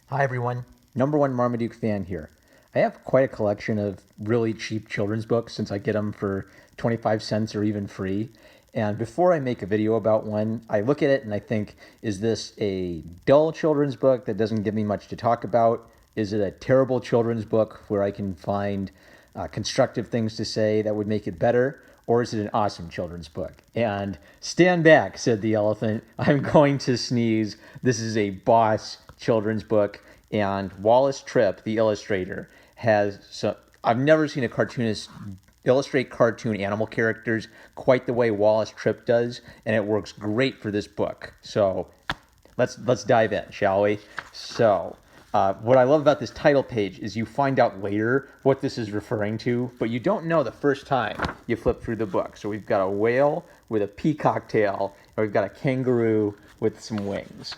Hi everyone, number one Marmaduke fan here. I have quite a collection of really cheap children's books since I get them for 25 cents or even free. And before I make a video about one, I look at it and I think, is this a dull children's book that doesn't give me much to talk about? Is it a terrible children's book where I can find constructive things to say that would make it better? Or is it an awesome children's book? And stand back, said the elephant. I'm going to sneeze. This is a boss children's book. And Wallace Tripp, the illustrator, has so I've never seen a cartoonist illustrate cartoon animal characters quite the way Wallace Tripp does, and it works great for this book. So let's dive in, shall we? So what I love about this title page is you find out later what this is referring to, but you don't know the first time you flip through the book. So we've got a whale with a peacock tail, and we've got a kangaroo with some wings.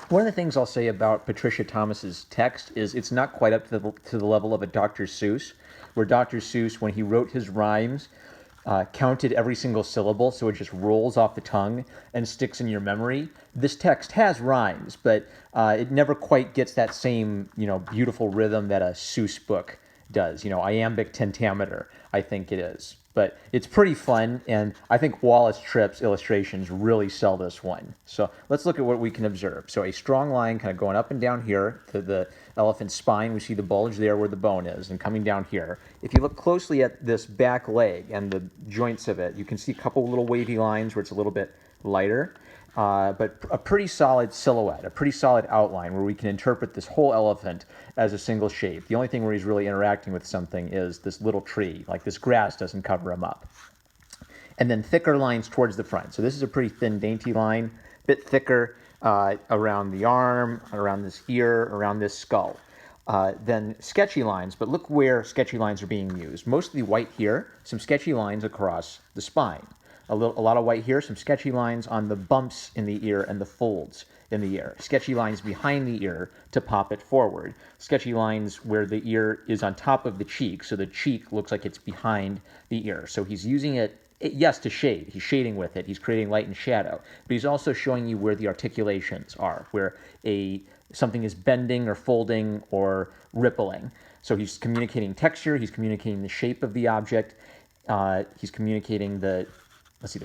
One of the things I'll say about Patricia Thomas's text is it's not quite up to the level of a Dr. Seuss, where Dr. Seuss, when he wrote his rhymes, counted every single syllable so it just rolls off the tongue and sticks in your memory. This text has rhymes, but it never quite gets that same, beautiful rhythm that a Seuss book does. Iambic pentameter, I think it is. But it's pretty fun, and I think Wallace Tripp's illustrations really sell this one. So let's look at what we can observe. So a strong line kind of going up and down here to the elephant's spine. We see the bulge there where the bone is, and coming down here. If you look closely at this back leg and the joints of it, you can see a couple little wavy lines where it's a little bit lighter. But a pretty solid silhouette, a pretty solid outline where we can interpret this whole elephant as a single shape. The only thing where he's really interacting with something is this little tree, like this grass doesn't cover him up. And then thicker lines towards the front. So this is a pretty thin, dainty line, a bit thicker around the arm, around this ear, around this skull. Then sketchy lines, but look where sketchy lines are being used. Mostly white here, some sketchy lines across the spine. A lot of white here, some sketchy lines on the bumps in the ear and the folds in the ear. Sketchy lines behind the ear to pop it forward. Sketchy lines where the ear is on top of the cheek, so the cheek looks like it's behind the ear. So he's using it, yes, to shade. He's shading with it. He's creating light and shadow. But he's also showing you where the articulations are, where something is bending or folding or rippling. So he's communicating texture. He's communicating the shape of the object. He's communicating the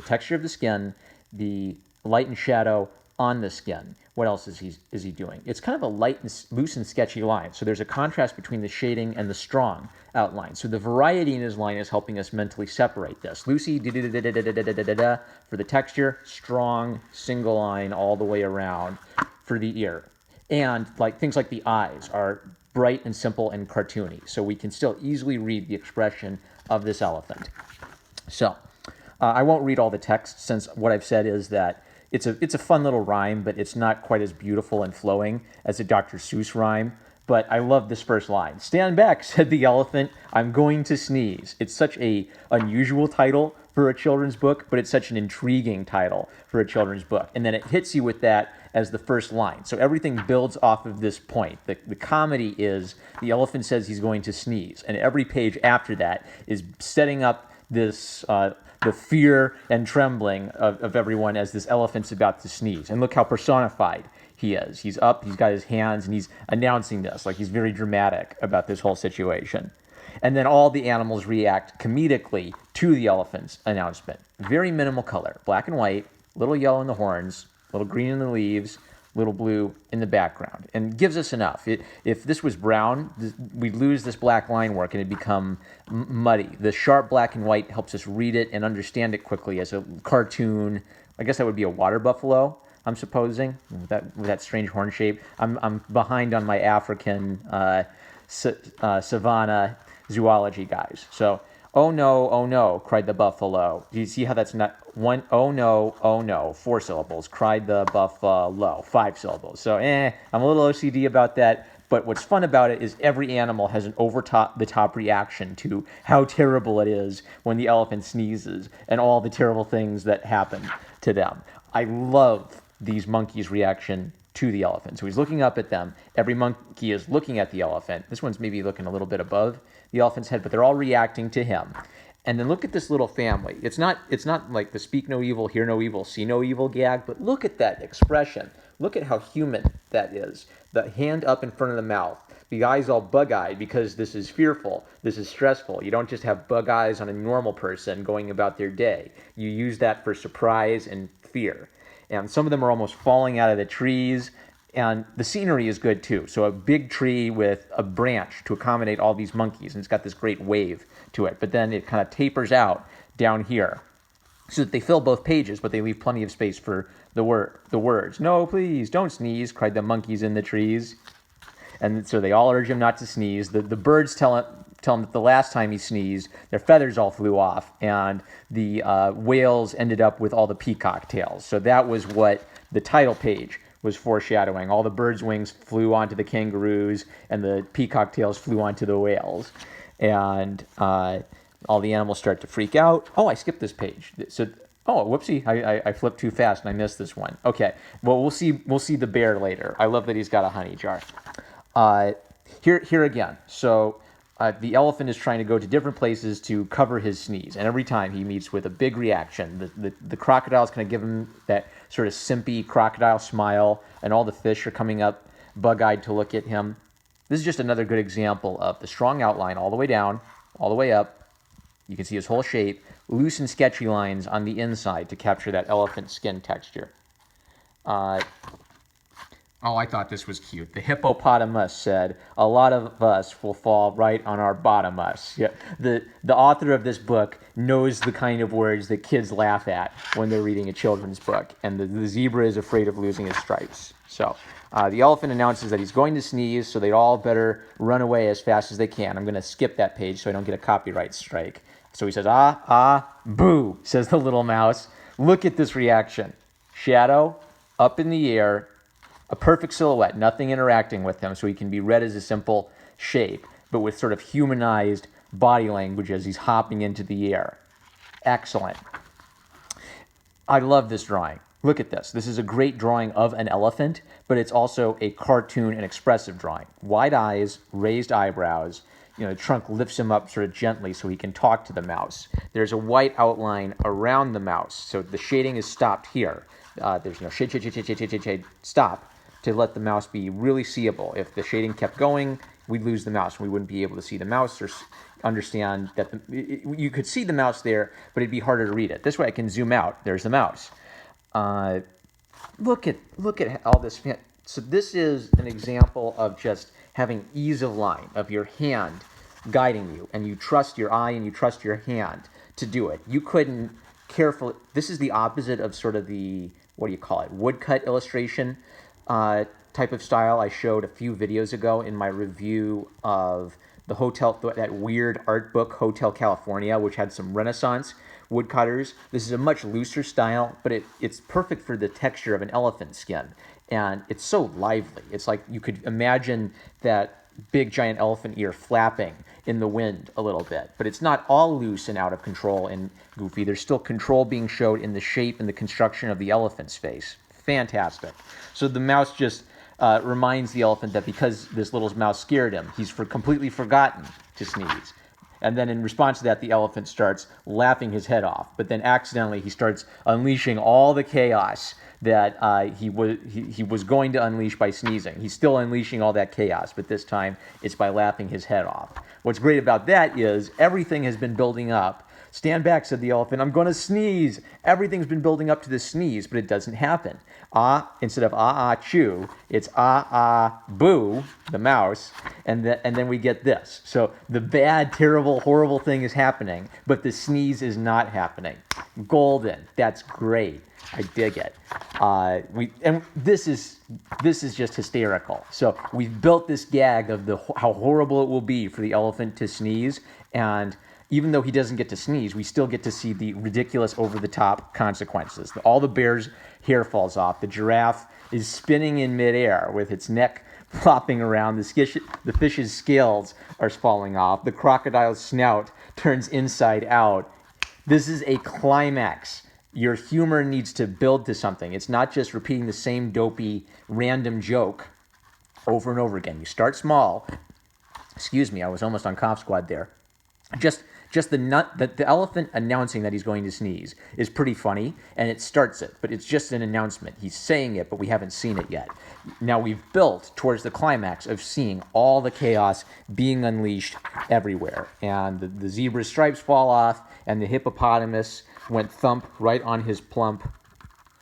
texture of the skin, the light and shadow on the skin. What else is he doing? It's kind of a light and loose and sketchy line. So there's a contrast between the shading and the strong outline. So the variety in his line is helping us mentally separate this. Loosey, da-da-da-da-da-da-da-da-da for the texture, strong, single line all the way around for the ear. And things like the eyes are bright and simple and cartoony. So we can still easily read the expression of this elephant. So I won't read all the text since what I've said is that it's a fun little rhyme, but it's not quite as beautiful and flowing as a Dr. Seuss rhyme. But I love this first line. "Stand back," said the elephant. "I'm going to sneeze." It's such a unusual title for a children's book, but it's such an intriguing title for a children's book. And then it hits you with that as the first line. So everything builds off of this point. The comedy is the elephant says he's going to sneeze. And every page after that is setting up this the fear and trembling of everyone as this elephant's about to sneeze. And look how personified he is. He's up, he's got his hands, and he's announcing this. He's very dramatic about this whole situation. And then all the animals react comedically to the elephant's announcement. Very minimal color, black and white, little yellow in the horns, little green in the leaves, little blue in the background, and gives us enough. If this was brown, we'd lose this black line work and it'd become muddy. The sharp black and white helps us read it and understand it quickly as a cartoon. I guess that would be a water buffalo, I'm supposing, with that strange horn shape. I'm behind on my African savanna zoology guys. So, "Oh no, cried the buffalo." Do you see how that's not one? Oh no, 4 syllables, cried the buffalo, 5 syllables. So, I'm a little OCD about that. But what's fun about it is every animal has an over-the-top reaction to how terrible it is when the elephant sneezes and all the terrible things that happen to them. I love these monkeys' reaction to the elephant. So he's looking up at them. Every monkey is looking at the elephant. This one's maybe looking a little bit above the elephant's head, but they're all reacting to him. And then look at this little family. It's not like the speak no evil, hear no evil, see no evil gag, but look at that expression Look at how human that is. The hand up in front of the mouth. The eyes all bug-eyed because this is fearful. This is stressful. You don't just have bug eyes on a normal person going about their day. You use that for surprise and fear. And some of them are almost falling out of the trees. And the scenery is good too. So a big tree with a branch to accommodate all these monkeys. And it's got this great wave to it. But then it kind of tapers out down here so that they fill both pages, but they leave plenty of space for the words. "No, please, don't sneeze," cried the monkeys in the trees. And so they all urge him not to sneeze. The birds tell him that the last time he sneezed, their feathers all flew off, and the whales ended up with all the peacock tails. So that was what the title page was foreshadowing. All the birds' wings flew onto the kangaroos, and the peacock tails flew onto the whales. And all the animals start to freak out. Oh, I skipped this page. So, oh, whoopsie, I flipped too fast and I missed this one. Okay, well, we'll see the bear later. I love that he's got a honey jar. Here again. So the elephant is trying to go to different places to cover his sneeze, and every time he meets with a big reaction. The crocodile's going to give him that sort of simpy crocodile smile, and all the fish are coming up bug-eyed to look at him. This is just another good example of the strong outline all the way down, all the way up. You can see his whole shape, loose and sketchy lines on the inside to capture that elephant skin texture. Oh, I thought this was cute. The hippopotamus said, "A lot of us will fall right on our bottomus." Yeah, the author of this book knows the kind of words that kids laugh at when they're reading a children's book, and the zebra is afraid of losing his stripes. So the elephant announces that he's going to sneeze, so they all better run away as fast as they can. I'm going to skip that page so I don't get a copyright strike. So he says, boo, says the little mouse. Look at this reaction. Shadow, up in the air, a perfect silhouette, nothing interacting with him, so he can be read as a simple shape, but with sort of humanized body language as he's hopping into the air. Excellent. I love this drawing. Look at this. This is a great drawing of an elephant, but it's also a cartoon and expressive drawing. Wide eyes, raised eyebrows. The trunk lifts him up sort of gently so he can talk to the mouse. There's a white outline around the mouse, so the shading is stopped here. There's no shade, stop, to let the mouse be really seeable. If the shading kept going, we'd lose the mouse, and we wouldn't be able to see the mouse or understand that you could see the mouse there, but it'd be harder to read it. This way I can zoom out. There's the mouse. Look at all this. So this is an example of just having ease of line, of your hand guiding you, and you trust your eye and you trust your hand to do it. You couldn't carefully. This is the opposite of sort of the, what do you call it, woodcut illustration type of style I showed a few videos ago in my review of the hotel, that weird art book, Hotel California, which had some Renaissance woodcutters. This is a much looser style, but it's perfect for the texture of an elephant skin. And it's so lively. It's like you could imagine that big giant elephant ear flapping in the wind a little bit. But it's not all loose and out of control and goofy. There's still control being showed in the shape and the construction of the elephant's face. Fantastic. So the mouse just reminds the elephant that because this little mouse scared him, he's completely forgotten to sneeze. And then in response to that, the elephant starts laughing his head off. But then accidentally, he starts unleashing all the chaos that he was going to unleash by sneezing. He's still unleashing all that chaos, but this time it's by laughing his head off. What's great about that is everything has been building up. "Stand back," said the elephant. "I'm going to sneeze." Everything's been building up to the sneeze, but it doesn't happen. Instead of chew, it's boo, the mouse, and then we get this. So the bad, terrible, horrible thing is happening, but the sneeze is not happening. Golden. That's great. I dig it. This is just hysterical. So we've built this gag of how horrible it will be for the elephant to sneeze, and even though he doesn't get to sneeze, we still get to see the ridiculous, over-the-top consequences. All the bear's hair falls off. The giraffe is spinning in midair with its neck flopping around. The fish's scales are falling off. The crocodile's snout turns inside out. This is a climax. Your humor needs to build to something. It's not just repeating the same dopey, random joke over and over again. You start small. Excuse me, I was almost on Cough Squad there. Just Just the elephant announcing that he's going to sneeze is pretty funny, and it starts it, but it's just an announcement. He's saying it, but we haven't seen it yet. Now we've built towards the climax of seeing all the chaos being unleashed everywhere. And the zebra's stripes fall off, and the hippopotamus went thump right on his plump,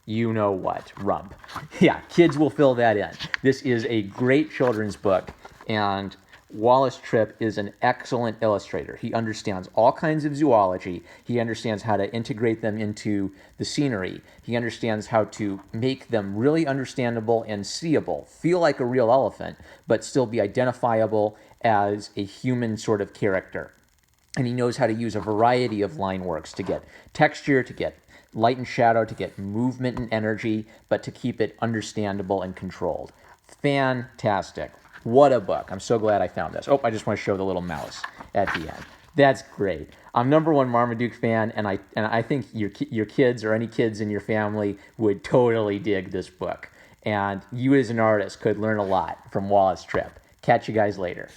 you know what, rump. Yeah, kids will fill that in. This is a great children's book, and Wallace Tripp is an excellent illustrator. He understands all kinds of zoology. He understands how to integrate them into the scenery. He understands how to make them really understandable and seeable, feel like a real elephant, but still be identifiable as a human sort of character. And he knows how to use a variety of line works to get texture, to get light and shadow, to get movement and energy, but to keep it understandable and controlled. Fantastic. What a book. I'm so glad I found this. Oh, I just want to show the little mouse at the end. That's great. I'm #1 Marmaduke fan, and I think your kids or any kids in your family would totally dig this book. And you as an artist could learn a lot from Wallace Tripp. Catch you guys later.